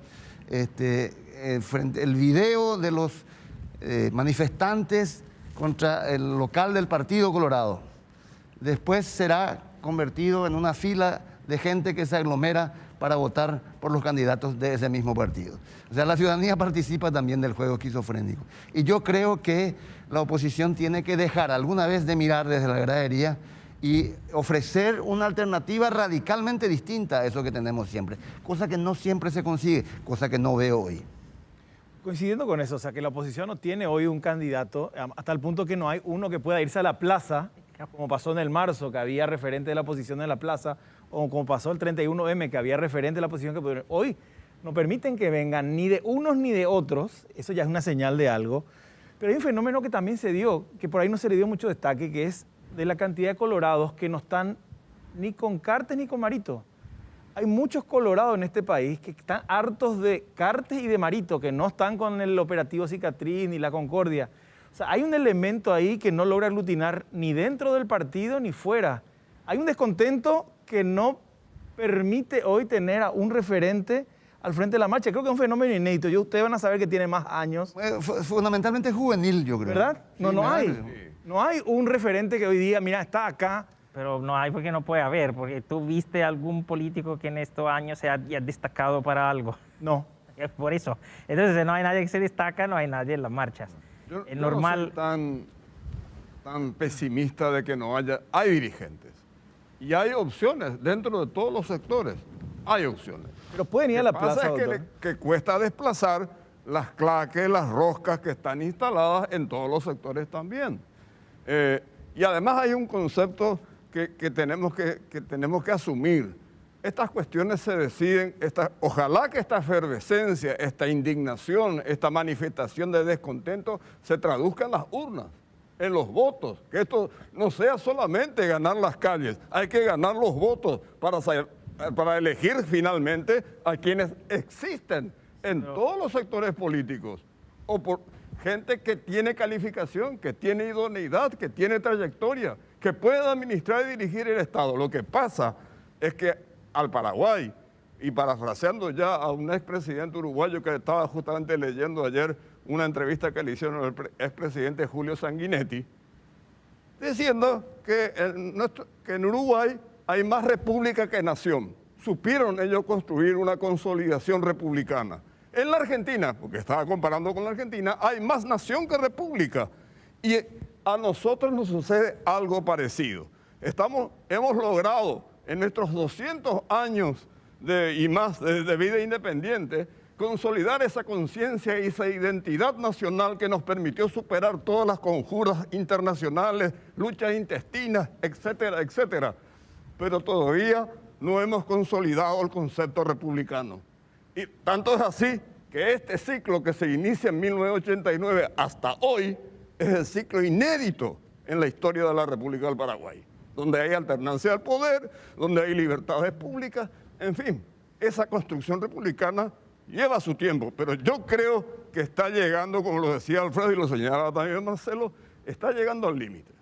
el video de los manifestantes contra el local del Partido Colorado. Después será convertido en una fila de gente que se aglomera para votar por los candidatos de ese mismo partido. O sea, la ciudadanía participa también del juego esquizofrénico. Y yo creo que la oposición tiene que dejar alguna vez de mirar desde la gradería y ofrecer una alternativa radicalmente distinta a eso que tenemos siempre, cosa que no siempre se consigue, cosa que no veo hoy. Coincidiendo con eso, o sea, que la oposición no tiene hoy un candidato, hasta el punto que no hay uno que pueda irse a la plaza, como pasó en el marzo, que había referente de la oposición en la plaza, o como pasó el 31M, que había referente de la oposición que pudieron. Hoy no permiten que vengan ni de unos ni de otros, eso ya es una señal de algo, pero hay un fenómeno que también se dio, que por ahí no se le dio mucho destaque, que es de la cantidad de colorados que no están ni con Cartes ni con Marito. Hay muchos colorados en este país que están hartos de Cartes y de Marito, que no están con el operativo Cicatriz ni la Concordia. O sea, hay un elemento ahí que no logra aglutinar ni dentro del partido ni fuera. Hay un descontento que no permite hoy tener a un referente al frente de la marcha. Creo que es un fenómeno inédito. Ustedes van a saber que tiene más años. Fundamentalmente juvenil, yo creo. ¿Verdad? No, Sí, no hay. sí. No hay un referente que hoy día, mira, está acá. Pero no hay porque no puede haber, porque tú viste algún político que en estos años se haya destacado para algo. No. Es por eso. Entonces, si no hay nadie que se destaca, no hay nadie en las marchas. Yo Es no normal. soy tan pesimista de que no haya. Hay dirigentes y hay opciones dentro de todos los sectores. Hay opciones. Pero pueden ir a la Lo que pasa plaza, es doctor. que cuesta desplazar las claques, las roscas que están instaladas en todos los sectores también. Y además hay un concepto que tenemos que asumir. Estas cuestiones se deciden, ojalá que esta efervescencia, esta indignación, esta manifestación de descontento se traduzca en las urnas, en los votos, que esto no sea solamente ganar las calles, hay que ganar los votos para elegir finalmente a quienes existen en todos los sectores políticos, o por gente que tiene calificación, que tiene idoneidad, que tiene trayectoria, que puede administrar y dirigir el Estado. Lo que pasa es que al Paraguay, y parafraseando ya a un expresidente uruguayo que estaba justamente leyendo ayer una entrevista que le hicieron al expresidente Julio Sanguinetti, diciendo que en Uruguay hay más república que nación. Supieron ellos construir una consolidación republicana. En la Argentina, porque estaba comparando con la Argentina, hay más nación que república. Y a nosotros nos sucede algo parecido. Hemos logrado en nuestros 200 años y más de vida independiente consolidar esa conciencia y esa identidad nacional que nos permitió superar todas las conjuras internacionales, luchas intestinas, etcétera, etcétera. Pero todavía no hemos consolidado el concepto republicano. Y tanto es así que este ciclo que se inicia en 1989 hasta hoy es el ciclo inédito en la historia de la República del Paraguay, donde hay alternancia del poder, donde hay libertades públicas, en fin, esa construcción republicana lleva su tiempo, pero yo creo que está llegando, como lo decía Alfredo y lo señalaba también Marcelo, está llegando al límite.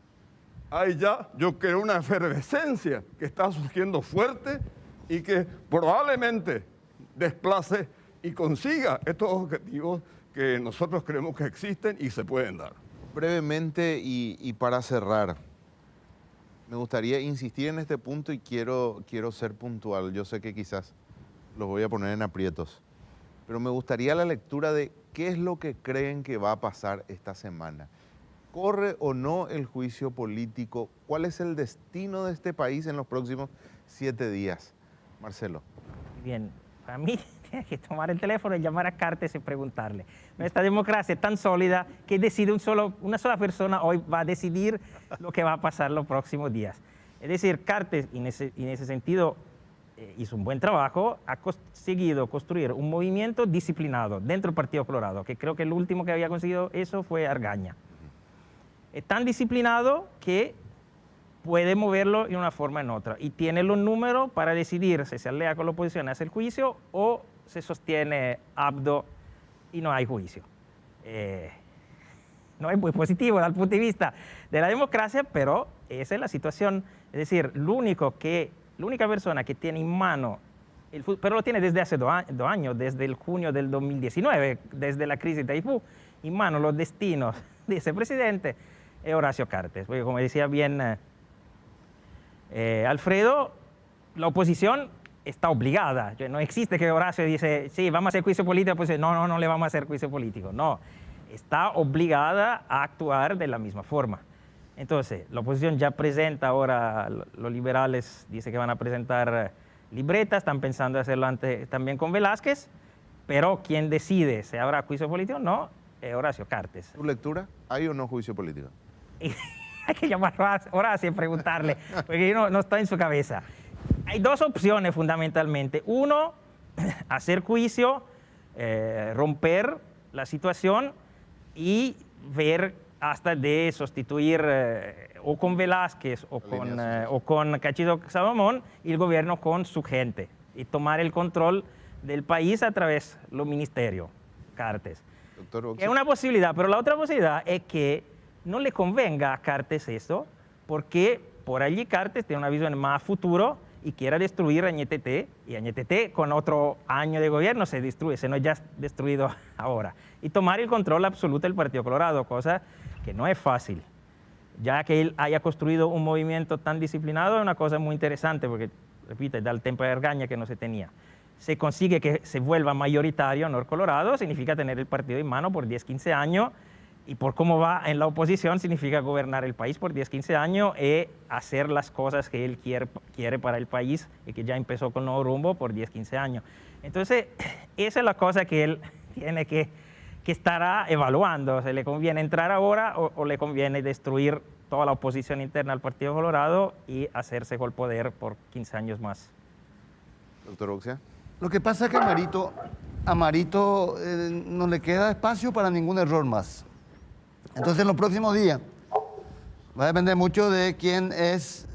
Hay ya, yo creo, una efervescencia que está surgiendo fuerte y que probablemente desplace y consiga estos objetivos que nosotros creemos que existen y se pueden dar. Brevemente y para cerrar, me gustaría insistir en este punto y quiero ser puntual. Yo sé que quizás los voy a poner en aprietos, pero me gustaría la lectura de qué es lo que creen que va a pasar esta semana. ¿Corre o no el juicio político? ¿Cuál es el destino de este país en los próximos 7 días? Marcelo. Bien, para mí tiene que tomar el teléfono y llamar a Cartes y preguntarle. Esta democracia es tan sólida que decide una sola persona hoy va a decidir lo que va a pasar los próximos días. Es decir, Cartes, en ese sentido, hizo un buen trabajo, ha conseguido construir un movimiento disciplinado dentro del Partido Colorado, que creo que el último que había conseguido eso fue Argaña. Es tan disciplinado que puede moverlo de una forma en otra y tiene los números para decidir si se alea con la oposición, hace el juicio o se sostiene abdo y no hay juicio. No es muy positivo desde el punto de vista de la democracia, pero esa es la situación. Es decir, la única persona que tiene en mano, pero lo tiene desde hace 2 años, desde el junio del 2019, desde la crisis de Itaipú, en mano los destinos de ese presidente, es Horacio Cartes. Porque como decía bien Alfredo, la oposición está obligada. No existe que Horacio dice, sí, vamos a hacer juicio político, pues no le vamos a hacer juicio político. No, está obligada a actuar de la misma forma. Entonces, la oposición ya presenta ahora, los liberales dicen que van a presentar libretas, están pensando hacerlo también con Velázquez, pero quien decide si habrá juicio político o no es Horacio Cartes. ¿Tu lectura? ¿Hay o no juicio político? Hay que llamar a Horacio y preguntarle, porque yo no estoy en su cabeza. Hay dos opciones fundamentalmente. Uno, hacer juicio, romper la situación y ver hasta de sustituir o con Velázquez o con Cachito Salomón y el gobierno con su gente y tomar el control del país a través de los ministerios, Cartes. Es una posibilidad, pero la otra posibilidad es que no le convenga a Cartes esto, porque por allí Cartes tiene una visión más futuro y quiera destruir a NTT, y a NTT con otro año de gobierno se destruye, se no ya destruido ahora, y tomar el control absoluto del Partido Colorado, cosa que no es fácil. Ya que él haya construido un movimiento tan disciplinado es una cosa muy interesante, porque, repito, da el tiempo de Argaña que no se tenía. Se consigue que se vuelva mayoritario Nor Colorado, significa tener el partido en mano por 10, 15 años, y por cómo va en la oposición significa gobernar el país por 10, 15 años y hacer las cosas que él quiere para el país y que ya empezó con Nuevo Rumbo por 10, 15 años. Entonces, esa es la cosa que él tiene que estará evaluando. ¿Se le conviene entrar ahora o le conviene destruir toda la oposición interna al Partido Colorado y hacerse con el poder por 15 años más? Doctor Oxia. Lo que pasa es que a Marito no le queda espacio para ningún error más. Entonces, en los próximos días va a depender mucho de quién es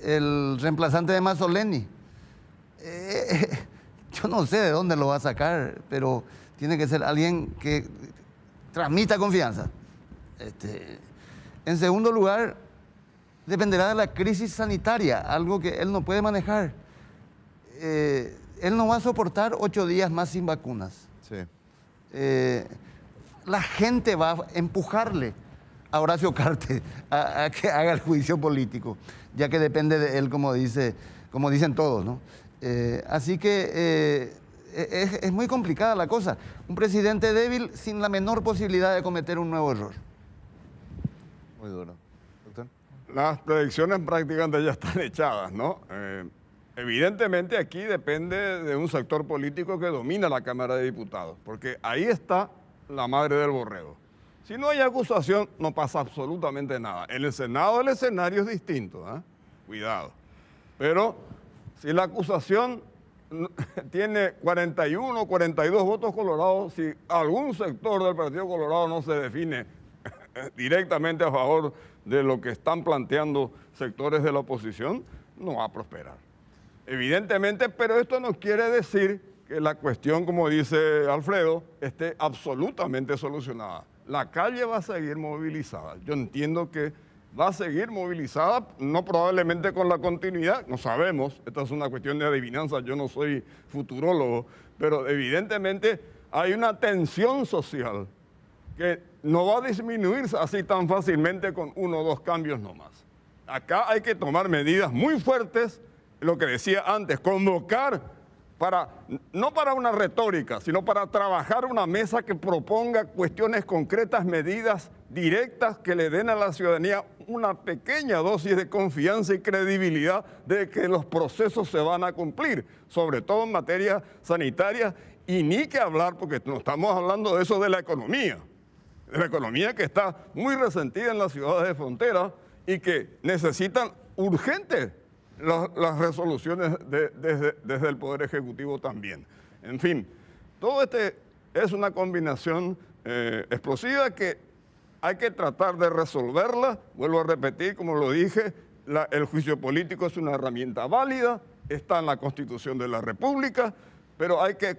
el reemplazante de Mazzoleni. Yo no sé de dónde lo va a sacar, pero tiene que ser alguien que transmita confianza. En segundo lugar, dependerá de la crisis sanitaria, algo que él no puede manejar. Él no va a soportar 8 días más sin vacunas. Sí. La gente va a empujarle a Horacio Cartes a que haga el juicio político, ya que depende de él, como dicen todos, ¿no? Así que es muy complicada la cosa. Un presidente débil sin la menor posibilidad de cometer un nuevo error. Muy duro. Doctor. Las predicciones prácticamente ya están echadas, ¿no? Evidentemente aquí depende de un sector político que domina la Cámara de Diputados, porque ahí está la madre del borrego. Si no hay acusación, no pasa absolutamente nada. En el Senado el escenario es distinto, ¿eh? Cuidado. Pero si la acusación tiene 41, 42 votos colorados, si algún sector del Partido Colorado no se define directamente a favor de lo que están planteando sectores de la oposición, no va a prosperar. Evidentemente, pero esto no quiere decir que la cuestión, como dice Alfredo, esté absolutamente solucionada. La calle va a seguir movilizada. Yo entiendo que va a seguir movilizada, no probablemente con la continuidad, no sabemos, esta es una cuestión de adivinanza, yo no soy futurólogo, pero evidentemente hay una tensión social que no va a disminuirse así tan fácilmente con 1 o 2 cambios nomás. Acá hay que tomar medidas muy fuertes, lo que decía antes, convocar no para una retórica, sino para trabajar una mesa que proponga cuestiones concretas, medidas directas que le den a la ciudadanía una pequeña dosis de confianza y credibilidad de que los procesos se van a cumplir, sobre todo en materia sanitaria, y ni que hablar, porque no estamos hablando de eso, de la economía que está muy resentida en las ciudades de frontera y que necesitan urgentes las resoluciones desde el Poder Ejecutivo también. En fin, todo es una combinación explosiva que hay que tratar de resolverla. Vuelvo a repetir, como lo dije, el juicio político es una herramienta válida, está en la Constitución de la República, pero hay que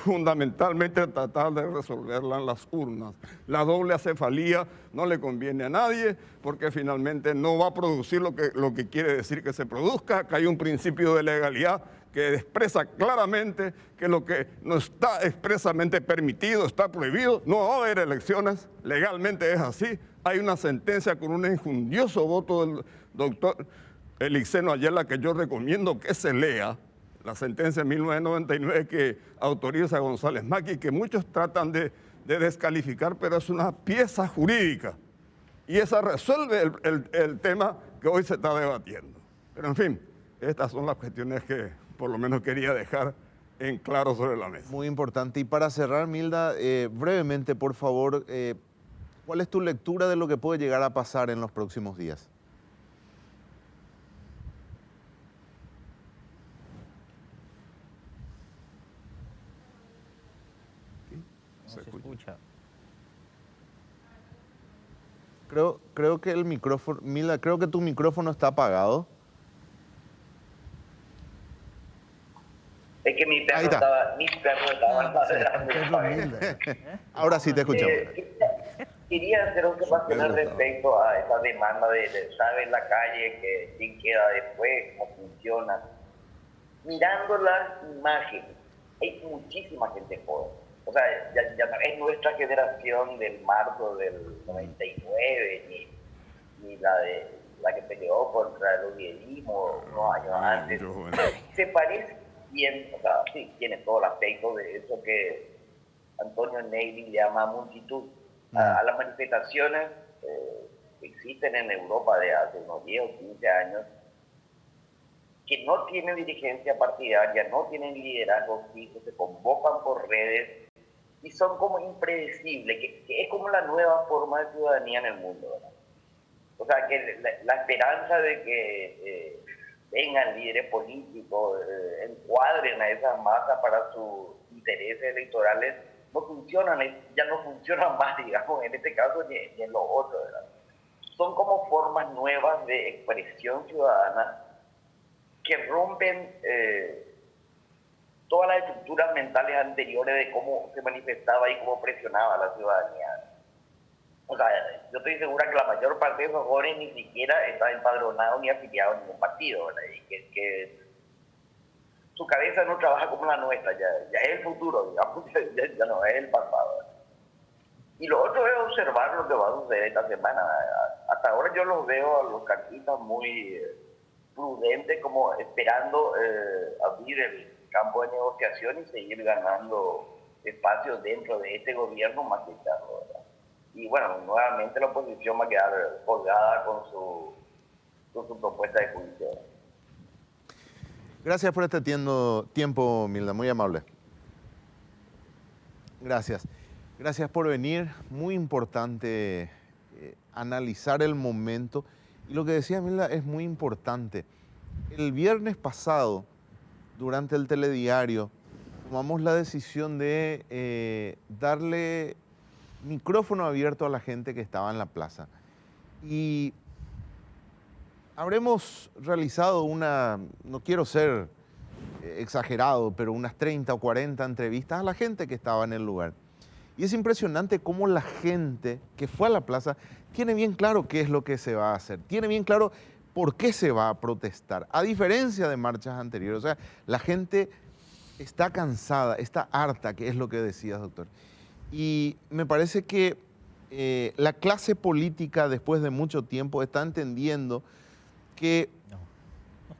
fundamentalmente tratar de resolverla en las urnas. La doble acefalía no le conviene a nadie porque finalmente no va a producir lo que quiere decir que se produzca, que hay un principio de legalidad que expresa claramente que lo que no está expresamente permitido está prohibido, no va a haber elecciones, legalmente es así. Hay una sentencia con un enjundioso voto del doctor Elixeno Ayala que yo recomiendo que se lea, la sentencia de 1999 que autoriza a González Maqui, que muchos tratan de descalificar, pero es una pieza jurídica y esa resuelve el tema que hoy se está debatiendo. Pero en fin, estas son las cuestiones que por lo menos quería dejar en claro sobre la mesa. Muy importante. Y para cerrar, Milda, brevemente, por favor, ¿cuál es tu lectura de lo que puede llegar a pasar en los próximos días? No se escucha. Creo que el micrófono, Milda, creo que tu micrófono está apagado. Es que mi Ahí perro está. estaba Ahora sí te escuchamos. Quería hacer observaciones respecto a esa demanda de saber en la calle, que quién queda después, cómo funciona. Mirando las imágenes, hay muchísima gente joven. O sea, ya no es nuestra generación del marzo del 99, ni la que peleó contra el ovierismo unos años antes. Se parece bien, o sea, sí, tiene todo el aspecto de eso que Antonio Negri le llama multitud. A las manifestaciones que existen en Europa de hace unos 10 o 15 años, que no tienen dirigencia partidaria, no tienen liderazgo fijo, se convocan por redes y son como impredecibles, que es como la nueva forma de ciudadanía en el mundo, ¿verdad? O sea, que la esperanza de que vengan líderes políticos, encuadren a esas masas para sus intereses electorales, no funcionan, ya no funcionan más, digamos, en este caso ni en los otros, ¿verdad? Son como formas nuevas de expresión ciudadana que rompen todas las estructuras mentales anteriores de cómo se manifestaba y cómo presionaba a la ciudadanía. O sea, yo estoy segura que la mayor parte de esos jóvenes ni siquiera está empadronado ni afiliado a ningún partido, ¿verdad? Y que su cabeza no trabaja como la nuestra, ya es el futuro, digamos, ya no es el pasado, ¿verdad? Y lo otro es observar lo que va a suceder esta semana. Hasta ahora yo los veo a los cartistas muy prudentes, como esperando abrir el campo de negociación y seguir ganando espacios dentro de este gobierno más que echarlo, ¿verdad? Y bueno, nuevamente la oposición va a quedar colgada con su propuesta de juicio. Gracias por este tiempo, Milda, muy amable. Gracias. Gracias por venir. Muy importante analizar el momento. Y lo que decía Milda es muy importante. El viernes pasado, durante el telediario, tomamos la decisión de darle micrófono abierto a la gente que estaba en la plaza. Y habremos realizado no quiero ser exagerado, pero unas 30 o 40 entrevistas a la gente que estaba en el lugar. Y es impresionante cómo la gente que fue a la plaza tiene bien claro qué es lo que se va a hacer, tiene bien claro por qué se va a protestar, a diferencia de marchas anteriores. O sea, la gente está cansada, está harta, que es lo que decías, doctor. Y me parece que la clase política, después de mucho tiempo, está entendiendo que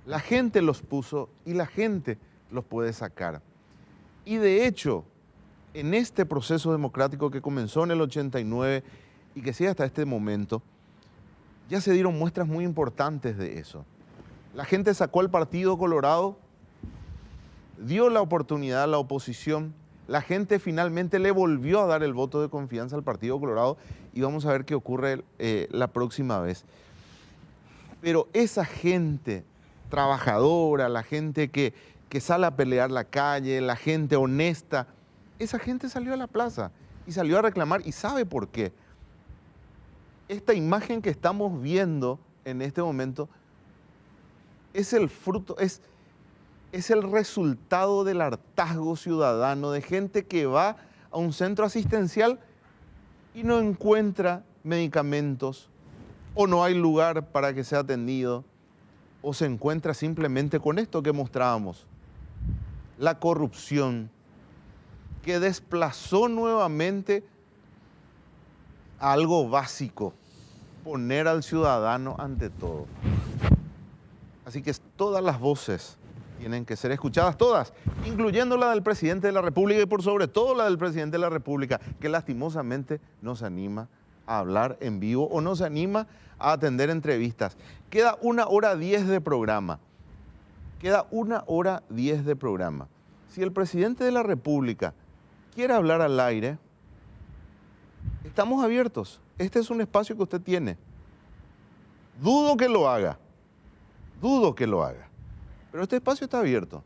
la gente los puso y la gente los puede sacar. Y de hecho, en este proceso democrático que comenzó en el 89 y que sigue hasta este momento, ya se dieron muestras muy importantes de eso. La gente sacó al Partido Colorado, dio la oportunidad a la oposición, la gente finalmente le volvió a dar el voto de confianza al Partido Colorado y vamos a ver qué ocurre la próxima vez. Pero esa gente trabajadora, la gente que sale a pelear la calle, la gente honesta, esa gente salió a la plaza y salió a reclamar y sabe por qué. Esta imagen que estamos viendo en este momento es el fruto, es el resultado del hartazgo ciudadano de gente que va a un centro asistencial y no encuentra medicamentos o no hay lugar para que sea atendido o se encuentra simplemente con esto que mostrábamos, la corrupción que desplazó nuevamente a algo básico, poner al ciudadano ante todo. Así que todas las voces tienen que ser escuchadas, todas, incluyendo la del presidente de la República y por sobre todo la del presidente de la República, que lastimosamente no se anima a hablar en vivo o no se anima a atender entrevistas. Queda 1:10 de programa. Queda 1:10 de programa. Si el presidente de la República quiere hablar al aire, estamos abiertos. Este es un espacio que usted tiene. Dudo que lo haga. Dudo que lo haga. Pero este espacio está abierto.